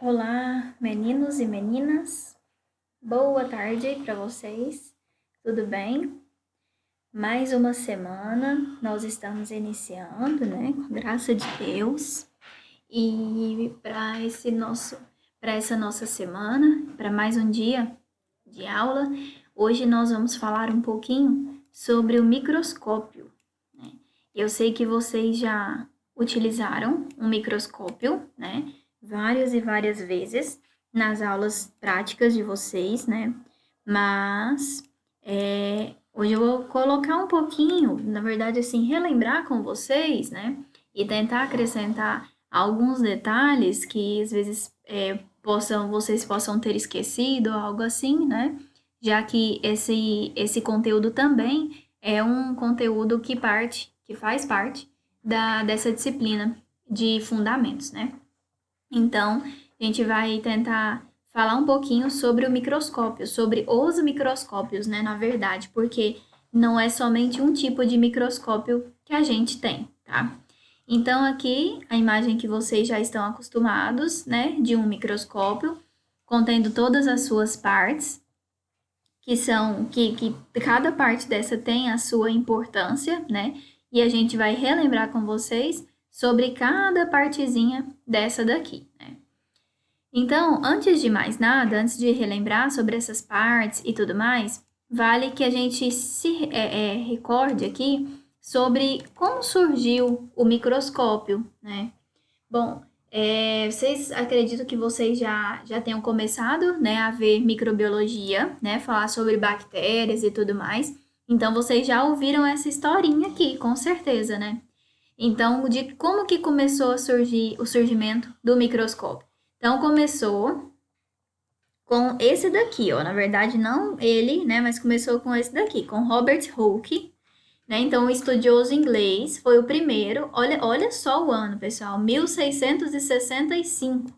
Olá, meninos e meninas. Boa tarde para vocês. Tudo bem? Mais uma semana nós estamos iniciando, né? Com graça de Deus. E para essa nossa semana, para mais um dia de aula, hoje nós vamos falar um pouquinho sobre o microscópio, né? Eu sei que vocês já utilizaram um microscópio, né? Várias e várias vezes nas aulas práticas de vocês, né? Mas hoje eu vou colocar um pouquinho, na verdade, assim, relembrar com vocês, né? E tentar acrescentar alguns detalhes que às vezes vocês possam ter esquecido, algo assim, né? Já que esse conteúdo também é um conteúdo que faz parte dessa disciplina de fundamentos, né? Então, a gente vai tentar falar um pouquinho sobre o microscópio, sobre os microscópios, né, na verdade, porque não é somente um tipo de microscópio que a gente tem, tá? Então, aqui, a imagem que vocês já estão acostumados, né, de um microscópio, contendo todas as suas partes, que cada parte dessa tem a sua importância, né? E a gente vai relembrar com vocês sobre cada partezinha dessa daqui, né? Então, antes de mais nada, antes de relembrar sobre essas partes e tudo mais, vale que a gente se recorde aqui sobre como surgiu o microscópio, né? Bom, vocês acredito que vocês já tenham começado, né, a ver microbiologia, né, falar sobre bactérias e tudo mais. Então, vocês já ouviram essa historinha aqui, com certeza, né? Então, de como que começou a surgir o surgimento do microscópio? Então, começou com esse daqui, ó. Na verdade, não ele, né, mas começou com esse daqui, com Robert Hooke, né? Então, o estudioso inglês foi o primeiro. Olha só o ano, pessoal, 1665.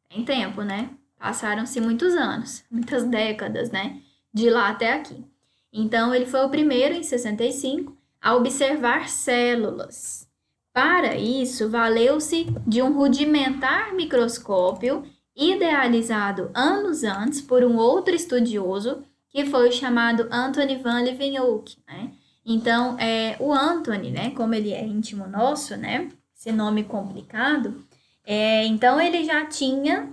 Tem tempo, né? Passaram-se muitos anos, muitas décadas, né? De lá até aqui. Então, ele foi o primeiro, em 65, a observar células. Para isso, valeu-se de um rudimentar microscópio idealizado anos antes por um outro estudioso, que foi o chamado Anthony van Leeuwenhoek, né? Então, o Anthony, né, como ele é íntimo nosso, né, esse nome complicado, então ele já tinha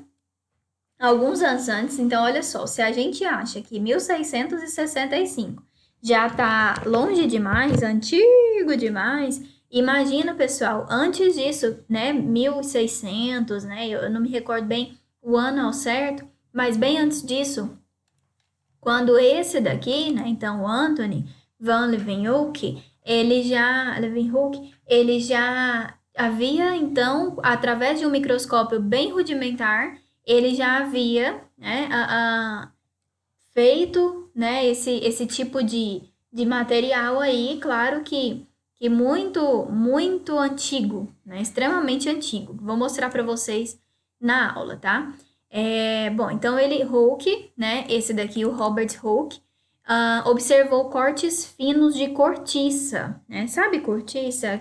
alguns anos antes. Então, olha só, se a gente acha que 1665 já está longe demais, antigo demais, imagina, pessoal, antes disso, né, 1600, né, eu não me recordo bem o ano ao certo, mas bem antes disso, quando esse daqui, né, então o Anthony van Leeuwenhoek, ele já havia, então, através de um microscópio bem rudimentar, ele já havia, né, feito, né, esse tipo de material aí, claro que muito antigo, né, extremamente antigo. Vou mostrar para vocês na aula, tá? Bom, então Hooke, né, esse daqui, o Robert Hooke, observou cortes finos de cortiça, né? Sabe cortiça?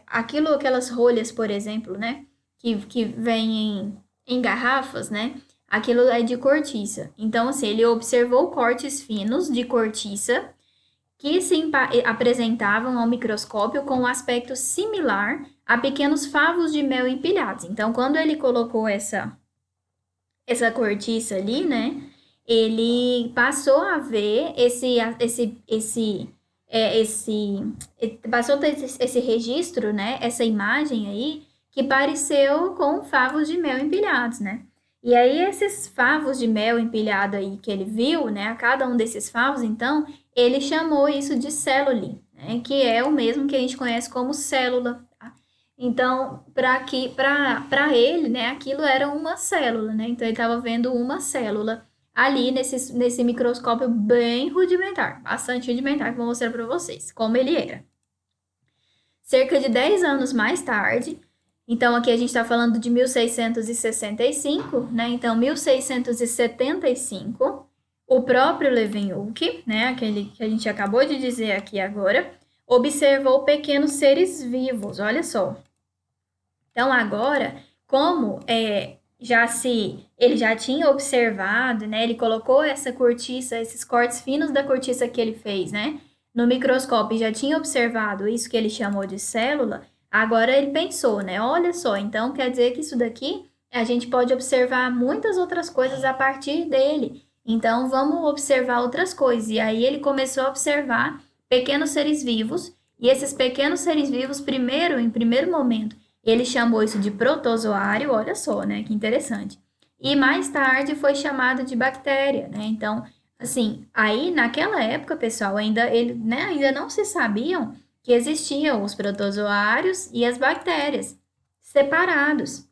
Aquelas rolhas, por exemplo, né? Que vem em garrafas, né? Aquilo é de cortiça. Então, assim, ele observou cortes finos de cortiça que se apresentavam ao microscópio com um aspecto similar a pequenos favos de mel empilhados. Então, quando ele colocou essa cortiça ali, né, ele passou a ver passou a ter esse registro, né, essa imagem aí, que pareceu com favos de mel empilhados, né? E aí, esses favos de mel empilhado aí que ele viu, né, a cada um desses favos, então, ele chamou isso de célule, né, que é o mesmo que a gente conhece como célula. Tá? Então, para ele, né, aquilo era uma célula, né? Então, ele estava vendo uma célula ali nesse microscópio bem rudimentar, bastante rudimentar, que eu vou mostrar para vocês como ele era. Cerca de 10 anos mais tarde, então aqui a gente está falando de 1665, né? Então, 1675, o próprio Leeuwenhoek, né, aquele que a gente acabou de dizer aqui agora, observou pequenos seres vivos, olha só. Então, agora, como ele já tinha observado, né? Ele colocou essa cortiça, esses cortes finos da cortiça que ele fez, né? No microscópio e já tinha observado isso que ele chamou de célula. Agora ele pensou, né? Olha só, então quer dizer que isso daqui a gente pode observar muitas outras coisas a partir dele. Então vamos observar outras coisas. E aí ele começou a observar pequenos seres vivos. E esses pequenos seres vivos, em primeiro momento, ele chamou isso de protozoário, olha só, né? Que interessante. E mais tarde foi chamado de bactéria, né? Então, assim, aí naquela época, pessoal, ainda não se sabiam que existiam os protozoários e as bactérias separados,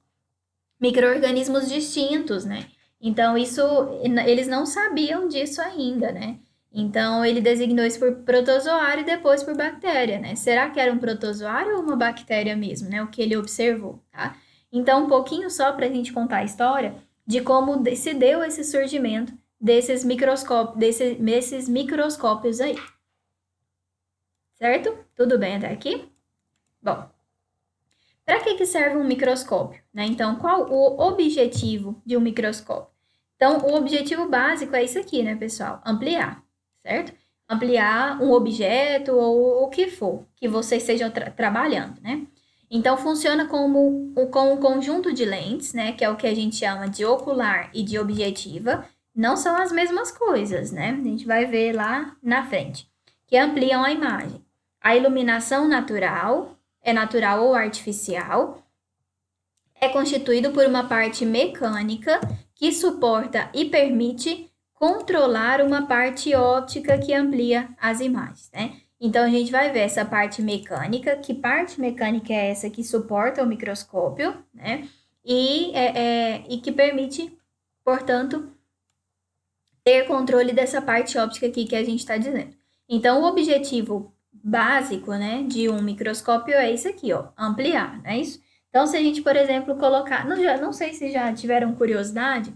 micro-organismos distintos, né? Então, eles não sabiam disso ainda, né? Então, ele designou isso por protozoário e depois por bactéria, né? Será que era um protozoário ou uma bactéria mesmo, né? O que ele observou, tá? Então, um pouquinho só para a gente contar a história de como se deu esse surgimento desses microscópios aí. Certo? Tudo bem até aqui? Bom, para que serve um microscópio, né? Então, qual o objetivo de um microscópio? Então, o objetivo básico é isso aqui, né, pessoal? Ampliar, certo? Ampliar um objeto ou o que for que vocês estejam trabalhando, né? Então, funciona com um conjunto de lentes, né? Que é o que a gente chama de ocular e de objetiva. Não são as mesmas coisas, né? A gente vai ver lá na frente. Que ampliam a imagem. A iluminação natural, é natural ou artificial, é constituído por uma parte mecânica que suporta e permite controlar uma parte óptica que amplia as imagens, né? Então, a gente vai ver essa parte mecânica. Que parte mecânica é essa que suporta o microscópio, né? E que permite, portanto, ter controle dessa parte óptica aqui que a gente está dizendo. Então, o objetivo básico, né, de um microscópio é isso aqui, ó, ampliar, não é isso? Então, se a gente, por exemplo, colocar, não sei se já tiveram curiosidade,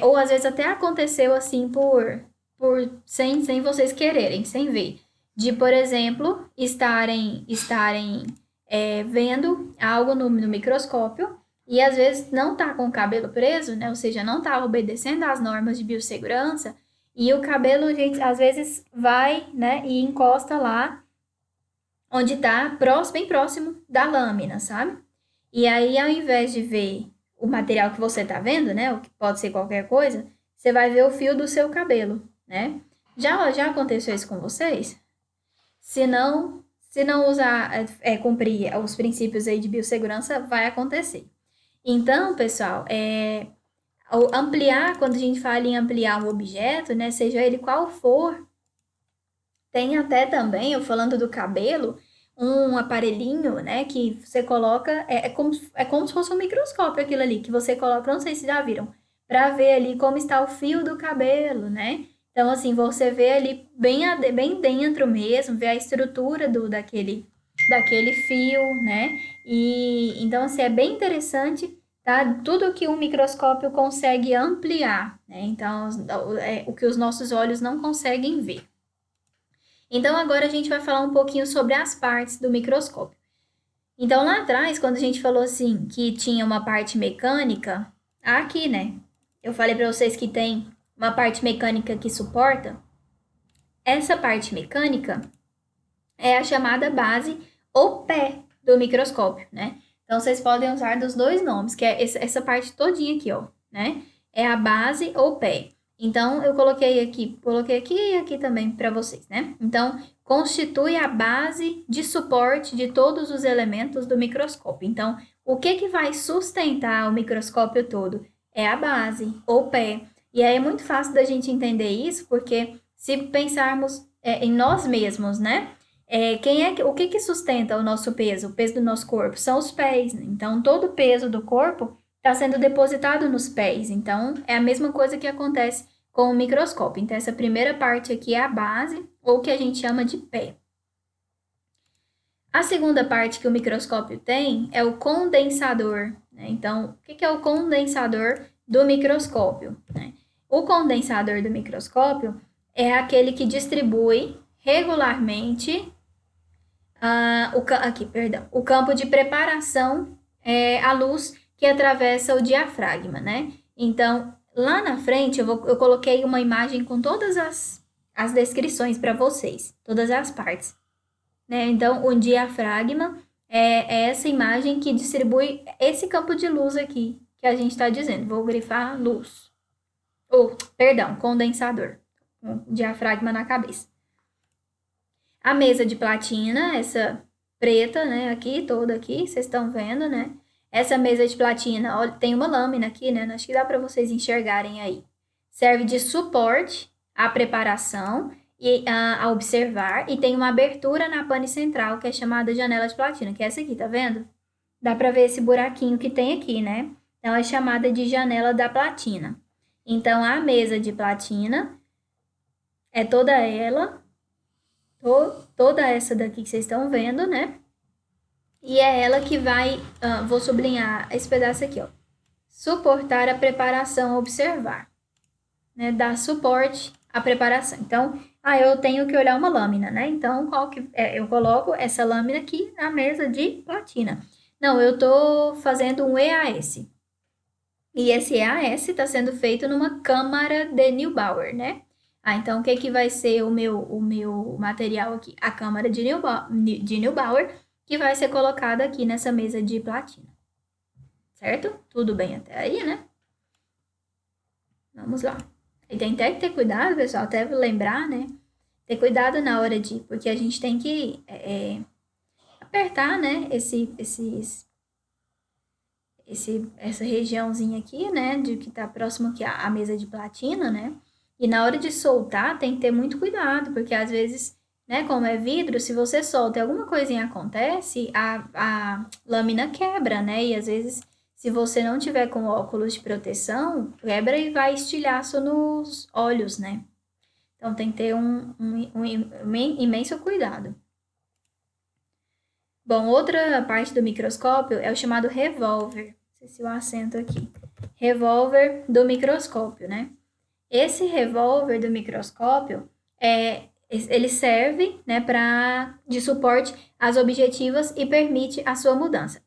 ou às vezes até aconteceu assim sem vocês quererem, sem ver, de, por exemplo, estarem vendo algo no microscópio e às vezes não tá com o cabelo preso, né? Ou seja, não tá obedecendo às normas de biossegurança e o cabelo, gente, às vezes vai, né, e encosta lá onde tá bem próximo da lâmina, sabe? E aí, ao invés de ver o material que você tá vendo, né, o que pode ser qualquer coisa, você vai ver o fio do seu cabelo, né? Já aconteceu isso com vocês? Se não usar, cumprir os princípios aí de biossegurança, vai acontecer. Então, pessoal, ampliar, quando a gente fala em ampliar um objeto, né, seja ele qual for, tem até também, eu falando do cabelo, um aparelhinho, né, que você coloca, é como se fosse um microscópio aquilo ali, que você coloca, não sei se já viram, para ver ali como está o fio do cabelo, né? Então, assim, você vê ali bem dentro mesmo, vê a estrutura daquele fio, né? E então, assim, é bem interessante, tá? Tudo que um microscópio consegue ampliar, né? Então, o que os nossos olhos não conseguem ver. Então, agora a gente vai falar um pouquinho sobre as partes do microscópio. Então, lá atrás, quando a gente falou assim que tinha uma parte mecânica, aqui, né? Eu falei para vocês que tem uma parte mecânica que suporta. Essa parte mecânica é a chamada base ou pé do microscópio, né? Então, vocês podem usar dos dois nomes, que é essa parte todinha aqui, ó, né? É a base ou pé. Então, eu coloquei aqui e aqui também para vocês, né? Então, constitui a base de suporte de todos os elementos do microscópio. Então, o que vai sustentar o microscópio todo? É a base ou pé. E aí é muito fácil da gente entender isso, porque se pensarmos em nós mesmos, né? O que sustenta o nosso peso? O peso do nosso corpo são os pés, né? Então, todo o peso do corpo está sendo depositado nos pés. Então, é a mesma coisa que acontece com o microscópio. Então, essa primeira parte aqui é a base, ou que a gente chama de pé. A segunda parte que o microscópio tem é o condensador, né? Então, o que é o condensador do microscópio, né? O condensador do microscópio é aquele que distribui regularmente o campo de preparação à luz que atravessa o diafragma, né? Então, lá na frente, eu coloquei uma imagem com todas as descrições para vocês, todas as partes, né? Então, o diafragma é essa imagem que distribui esse campo de luz aqui, que a gente está dizendo. Vou grifar luz. Perdão, condensador. Um diafragma na cabeça. A mesa de platina, essa preta, né? Aqui, toda aqui, vocês estão vendo, né? Essa mesa de platina, olha, tem uma lâmina aqui, né? Acho que dá para vocês enxergarem aí. Serve de suporte à preparação e a observar. E tem uma abertura na pane central, que é chamada janela de platina, que é essa aqui, tá vendo? Dá para ver esse buraquinho que tem aqui, né? Então, é chamada de janela da platina. Então, a mesa de platina é toda ela, toda essa daqui que vocês estão vendo, né? E é ela que vai, vou sublinhar esse pedaço aqui, ó. Suportar a preparação, observar. Né? Dar suporte à preparação. Então, eu tenho que olhar uma lâmina, né? Então, eu coloco essa lâmina aqui na mesa de platina. Não, eu tô fazendo um EAS. E esse EAS está sendo feito numa câmara de Neubauer, né? Então, o que vai ser o meu material aqui? A câmara de Neubauer, que vai ser colocada aqui nessa mesa de platina. Certo? Tudo bem até aí, né? Vamos lá. E tem até que ter cuidado, pessoal, até lembrar, né? Ter cuidado na hora de... Porque a gente tem que apertar, né? Essa regiãozinha aqui, né? De que tá próximo aqui à mesa de platina, né? E na hora de soltar, tem que ter muito cuidado, porque às vezes, né? Como é vidro, se você solta e alguma coisinha acontece, a lâmina quebra, né? E às vezes... Se você não tiver com óculos de proteção, quebra e vai estilhaço nos olhos, né? Então, tem que ter um imenso cuidado. Bom, outra parte do microscópio é o chamado revólver. Não sei se o acento aqui. Revólver do microscópio, né? Esse revólver do microscópio, ele serve, né, de suporte às objetivas e permite a sua mudança.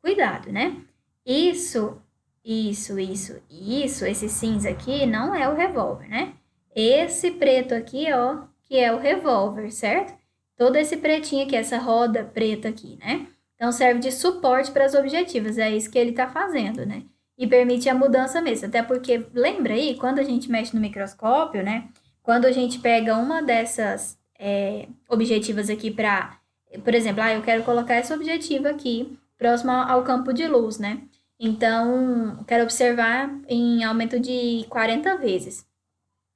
Cuidado, né? Isso, esse cinza aqui não é o revólver, né? Esse preto aqui, ó, que é o revólver, certo? Todo esse pretinho aqui, essa roda preta aqui, né? Então, serve de suporte para as objetivas, é isso que ele tá fazendo, né? E permite a mudança mesmo, até porque, lembra aí, quando a gente mexe no microscópio, né? Quando a gente pega uma dessas objetivas aqui para, por exemplo, eu quero colocar essa objetiva aqui, próximo ao campo de luz, né? Então, quero observar em aumento de 40 vezes.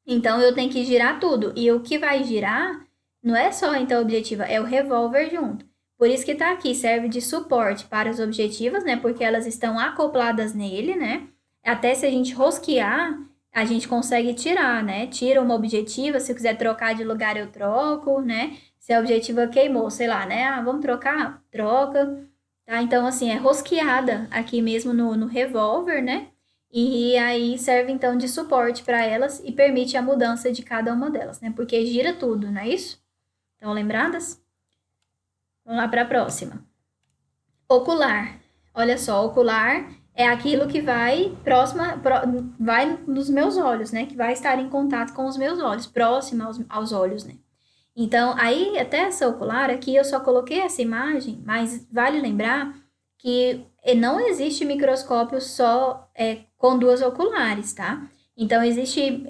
Então, eu tenho que girar tudo. E o que vai girar não é só, então, a objetiva, é o revólver junto. Por isso que tá aqui, serve de suporte para as objetivas, né? Porque elas estão acopladas nele, né? Até se a gente rosquear, a gente consegue tirar, né? Tira uma objetiva, se eu quiser trocar de lugar, eu troco, né? Se a objetiva queimou, sei lá, né? Vamos trocar? Troca. Tá? Então, assim, é rosqueada aqui mesmo no revólver, né? E aí serve, então, de suporte para elas e permite a mudança de cada uma delas, né? Porque gira tudo, não é isso? Estão lembradas? Vamos lá para a próxima. Ocular. Olha só, ocular é aquilo que vai vai nos meus olhos, né? Que vai estar em contato com os meus olhos, próximo aos olhos, né? Então, aí, até essa ocular aqui, eu só coloquei essa imagem, mas vale lembrar que não existe microscópio só com duas oculares, tá? Então, existe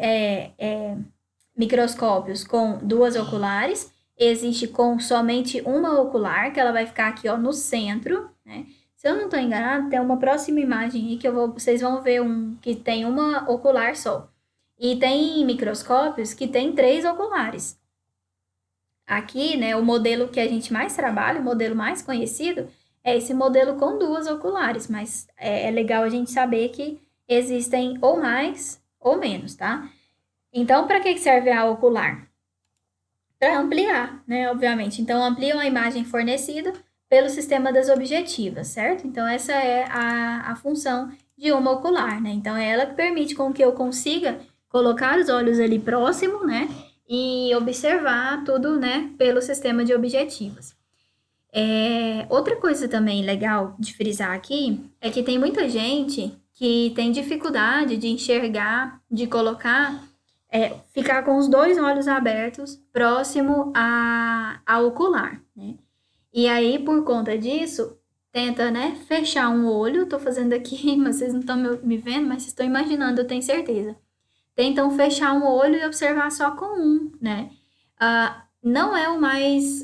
microscópios com duas oculares, existe com somente uma ocular, que ela vai ficar aqui, ó, no centro, né? Se eu não estou enganada, tem uma próxima imagem aí que vocês vão ver que tem uma ocular só. E tem microscópios que tem 3 oculares. Aqui, né, o modelo que a gente mais trabalha, o modelo mais conhecido, é esse modelo com 2 oculares, mas é legal a gente saber que existem ou mais ou menos, tá? Então, para que serve a ocular? Para ampliar, né, obviamente. Então, ampliam a imagem fornecida pelo sistema das objetivas, certo? Então, essa é a função de uma ocular, né? Então, é ela que permite com que eu consiga colocar os olhos ali próximo, né? E observar tudo, né, pelo sistema de objetivas. Outra coisa também legal de frisar aqui é que tem muita gente que tem dificuldade de enxergar, de colocar, ficar com os dois olhos abertos próximo ao ocular, né? E aí, por conta disso, tenta, né, fechar um olho. Tô fazendo aqui, mas vocês não estão me vendo, mas vocês estão imaginando, eu tenho certeza. Tentam fechar um olho e observar só com um, né? Não é o mais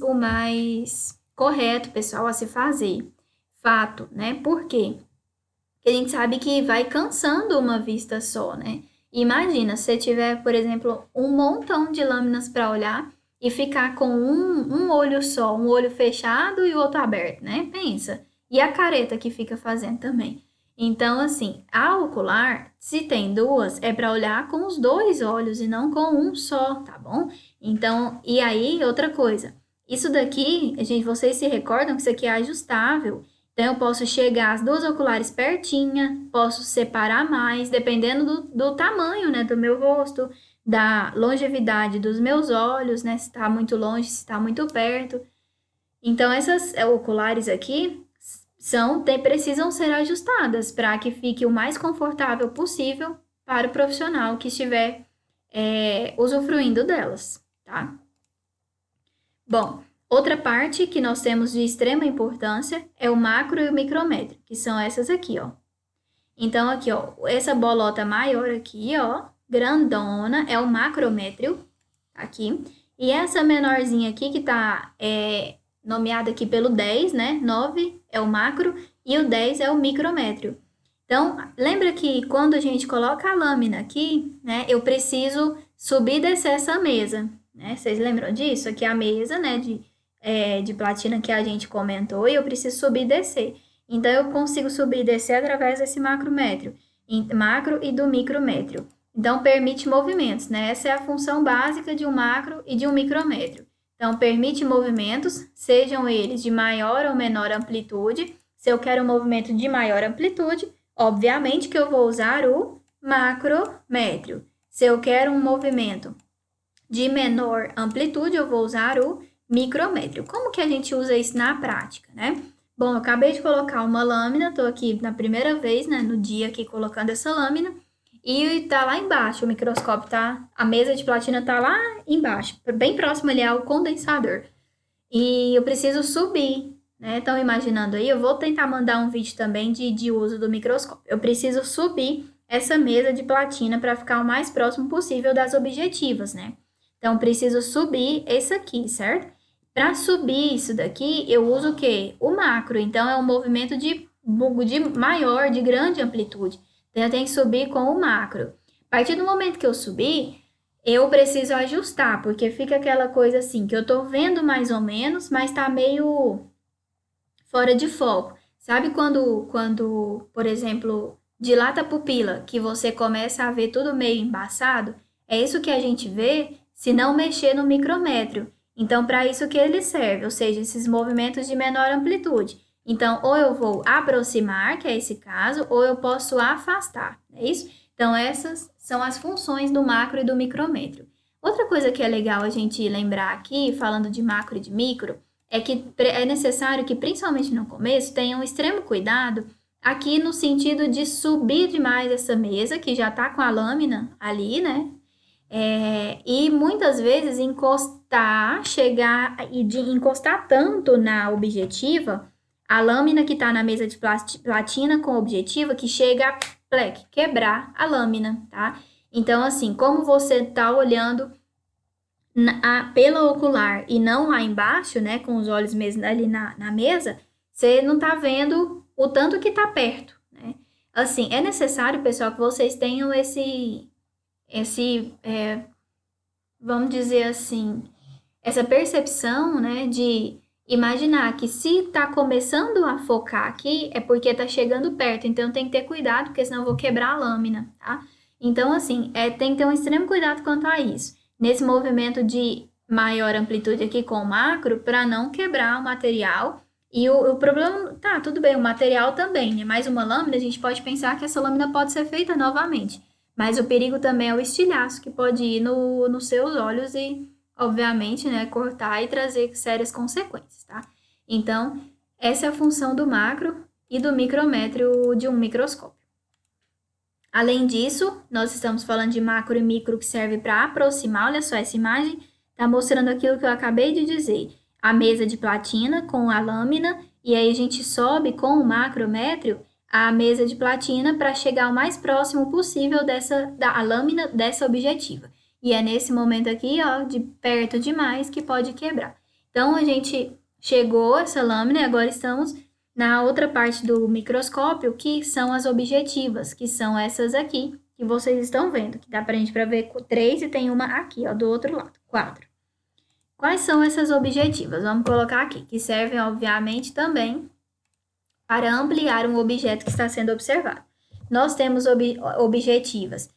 correto, pessoal, a se fazer. Fato, né? Por quê? Porque a gente sabe que vai cansando uma vista só, né? Imagina, se você tiver, por exemplo, um montão de lâminas para olhar e ficar com um olho só, um olho fechado e o outro aberto, né? Pensa. E a careta que fica fazendo também. Então, assim, a ocular, se tem duas, é para olhar com os dois olhos e não com um só, tá bom? Então, e aí, outra coisa. Isso daqui, vocês se recordam que isso aqui é ajustável. Então, eu posso chegar as duas oculares pertinha, posso separar mais, dependendo do tamanho, né, do meu rosto, da longevidade dos meus olhos, né, se está muito longe, se está muito perto. Então, essas oculares aqui precisam ser ajustadas para que fique o mais confortável possível para o profissional que estiver usufruindo delas, tá? Bom, outra parte que nós temos de extrema importância é o macro e o micrométrio, que são essas aqui, ó. Então, aqui, ó, essa bolota maior aqui, ó, grandona, é o macrométrio, aqui. E essa menorzinha aqui, que tá nomeada aqui pelo 10, né? 9 é o macro e o 10 é o micrométrio. Então, lembra que quando a gente coloca a lâmina aqui, né? Eu preciso subir e descer essa mesa, né? Vocês lembram disso? Aqui é a mesa, né? De platina que a gente comentou e eu preciso subir e descer. Então, eu consigo subir e descer através desse macrométrio, macro e do micrométrio. Então, permite movimentos, né? Essa é a função básica de um macro e de um micrométrio. Então, permite movimentos, sejam eles de maior ou menor amplitude. Se eu quero um movimento de maior amplitude, obviamente que eu vou usar o macrométrio. Se eu quero um movimento de menor amplitude, eu vou usar o micrométrio. Como que a gente usa isso na prática, né? Bom, eu acabei de colocar uma lâmina, tô aqui na primeira vez, né, no dia aqui colocando essa lâmina, e tá lá embaixo, o microscópio a mesa de platina tá lá embaixo, bem próximo ali ao condensador. E eu preciso subir, né? Estão imaginando aí? Eu vou tentar mandar um vídeo também de uso do microscópio. Eu preciso subir essa mesa de platina para ficar o mais próximo possível das objetivas, né? Então, preciso subir esse aqui, certo? Para subir isso daqui, eu uso o quê? O macro. Então, é um movimento de maior, de grande amplitude. Então, eu tenho que subir com o macro. A partir do momento que eu subir, eu preciso ajustar, porque fica aquela coisa assim, que eu tô vendo mais ou menos, mas tá meio fora de foco. Sabe quando, por exemplo, dilata a pupila, que você começa a ver tudo meio embaçado? É isso que a gente vê se não mexer no micrométrio. Então, para isso que ele serve, ou seja, esses movimentos de menor amplitude. Então, ou eu vou aproximar, que é esse caso, ou eu posso afastar, é isso? Então, essas são as funções do macro e do micrométrio. Outra coisa que é legal a gente lembrar aqui, falando de macro e de micro, é que é necessário que, principalmente no começo, tenham um extremo cuidado aqui no sentido de subir demais essa mesa, que já está com a lâmina ali, né? E muitas vezes chegar e de encostar tanto na objetiva, a lâmina que está na mesa de platina com objetiva, que chega a quebrar a lâmina, tá? Então, assim, como você está olhando pela ocular e não lá embaixo, né, com os olhos mesmo ali na mesa, você não tá vendo o tanto que tá perto, né? Assim, é necessário, pessoal, que vocês tenham vamos dizer assim, essa percepção, né, de imaginar que se tá começando a focar aqui, é porque tá chegando perto, então tem que ter cuidado, porque senão eu vou quebrar a lâmina, tá? Então, assim, tem que ter um extremo cuidado quanto a isso. Nesse movimento de maior amplitude aqui com o macro, para não quebrar o material. E o problema, tá, tudo bem, o material também, né? Mais uma lâmina, a gente pode pensar que essa lâmina pode ser feita novamente. Mas o perigo também é o estilhaço, que pode ir nos seus olhos e, obviamente, né, cortar e trazer sérias consequências, tá? Então, essa é a função do macro e do micrômetro de um microscópio. Além disso, nós estamos falando de macro e micro que serve para aproximar. Olha só, essa imagem está mostrando aquilo que eu acabei de dizer. A mesa de platina com a lâmina, e aí a gente sobe com o macrômetro a mesa de platina para chegar o mais próximo possível da lâmina dessa objetiva. E é nesse momento aqui, ó, de perto demais que pode quebrar. Então, a gente chegou a essa lâmina e agora estamos na outra parte do microscópio, que são as objetivas, que são essas aqui, que vocês estão vendo, que dá pra gente ver 3 e tem uma aqui, ó, do outro lado, 4. Quais são essas objetivas? Vamos colocar aqui, que servem, obviamente, também para ampliar um objeto que está sendo observado. Nós temos objetivas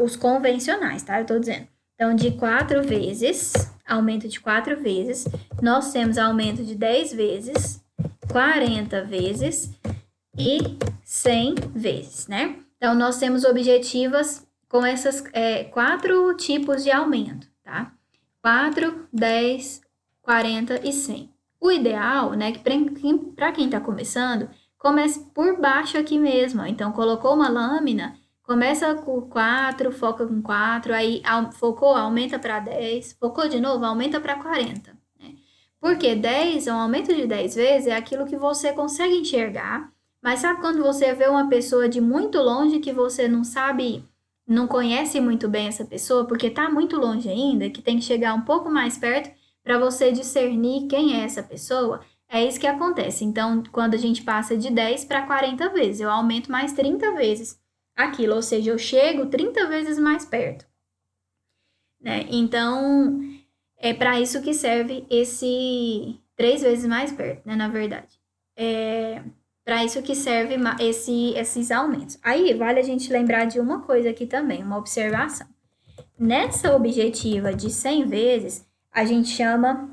os convencionais, tá? Eu tô dizendo. Então, de 4 vezes, aumento de 4 vezes, nós temos aumento de 10 vezes, 40 vezes e 100 vezes, né? Então, nós temos objetivas com essas 4 tipos de aumento, tá? 4, 10, 40 e 100. O ideal, né, que para quem está começando, comece por baixo aqui mesmo. Então, colocou uma lâmina, começa com 4, foca com 4, aí focou, aumenta para 10, focou de novo, aumenta para 40. Né? Porque 10, um aumento de 10 vezes, é aquilo que você consegue enxergar, mas sabe quando você vê uma pessoa de muito longe que você não sabe, não conhece muito bem essa pessoa, porque está muito longe ainda, que tem que chegar um pouco mais perto para você discernir quem é essa pessoa? É isso que acontece. Então, quando a gente passa de 10 para 40 vezes, eu aumento mais 30 vezes aquilo, ou seja, eu chego 30 vezes mais perto. Né? Então, é para isso que serve esse 3 vezes mais perto, né, na verdade. É para isso que serve esses aumentos. Aí, vale a gente lembrar de uma coisa aqui também, uma observação. Nessa objetiva de 100 vezes, a gente chama,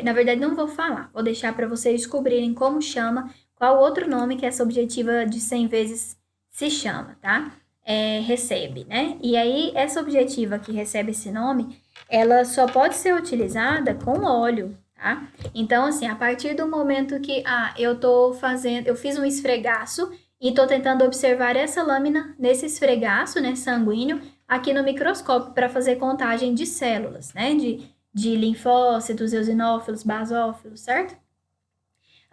na verdade não vou falar, vou deixar para vocês descobrirem como chama, qual outro nome que essa objetiva de 100 vezes se chama, tá? Recebe, né? E aí, essa objetiva que recebe esse nome, ela só pode ser utilizada com óleo, tá? Então, assim, a partir do momento que, eu fiz um esfregaço e tô tentando observar essa lâmina nesse esfregaço, né, sanguíneo, aqui no microscópio para fazer contagem de células, né? De linfócitos, eosinófilos, basófilos, certo?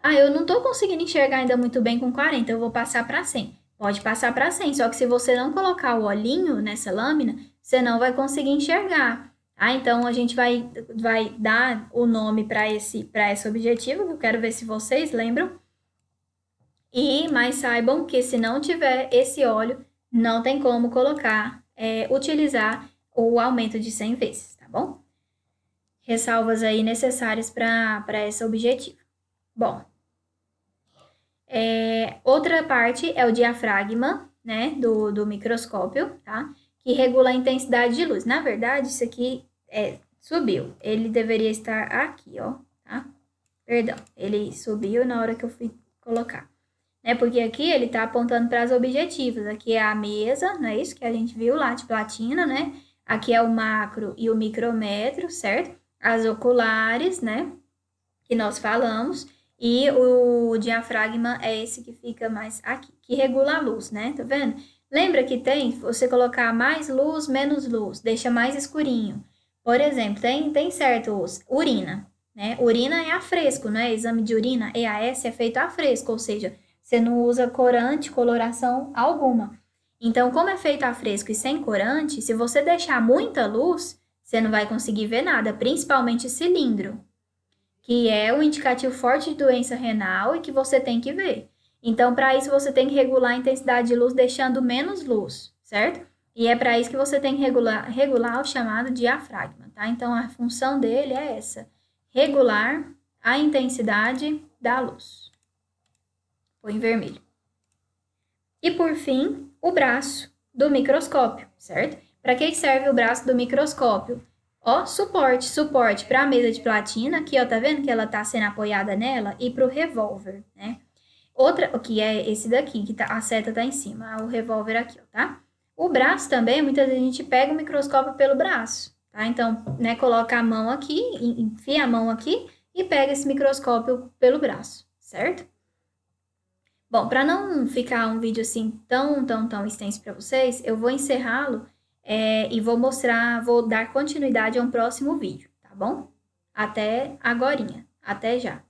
Eu não estou conseguindo enxergar ainda muito bem com 40, eu vou passar para 100. Pode passar para 100, só que se você não colocar o olhinho nessa lâmina, você não vai conseguir enxergar. Então, a gente vai dar o nome para esse objetivo, que eu quero ver se vocês lembram. Mas saibam que se não tiver esse óleo, não tem como utilizar o aumento de 100 vezes, tá bom? Ressalvas aí necessárias para esse objetivo. Bom, outra parte é o diafragma, né, do microscópio, tá? Que regula a intensidade de luz. Na verdade, isso aqui subiu. Ele deveria estar aqui, ó, tá? Perdão, ele subiu na hora que eu fui colocar. Porque aqui ele está apontando para as objetivas. Aqui é a mesa, não é isso que a gente viu lá de platina, né? Aqui é o macro e o micrômetro, certo? As oculares, né? Que nós falamos. E o diafragma é esse que fica mais aqui, que regula a luz, né? Tá vendo? Lembra que tem você colocar mais luz, menos luz, deixa mais escurinho. Por exemplo, tem certos urina, né? Urina é a fresco, não é? Exame de urina, EAS é feito a fresco, ou seja, você não usa corante, coloração alguma. Então, como é feito a fresco e sem corante, se você deixar muita luz, você não vai conseguir ver nada, principalmente cilindro, que é o indicativo forte de doença renal e que você tem que ver. Então, para isso, você tem que regular a intensidade de luz deixando menos luz, certo? E é para isso que você tem que regular o chamado diafragma, tá? Então, a função dele é essa, regular a intensidade da luz. Põe em vermelho. E, por fim, o braço do microscópio, certo? Para que serve o braço do microscópio? Suporte para a mesa de platina, aqui, ó, tá vendo que ela tá sendo apoiada nela? E para o revólver, né? Outra, que é esse daqui, que a seta tá em cima, o revólver aqui, ó, tá? O braço também, muitas vezes a gente pega o microscópio pelo braço, tá? Então, né, coloca a mão aqui, enfia a mão aqui e pega esse microscópio pelo braço, certo? Bom, para não ficar um vídeo assim tão extenso para vocês, eu vou encerrá-lo e vou dar continuidade a um próximo vídeo, tá bom? Até agorinha. Até já.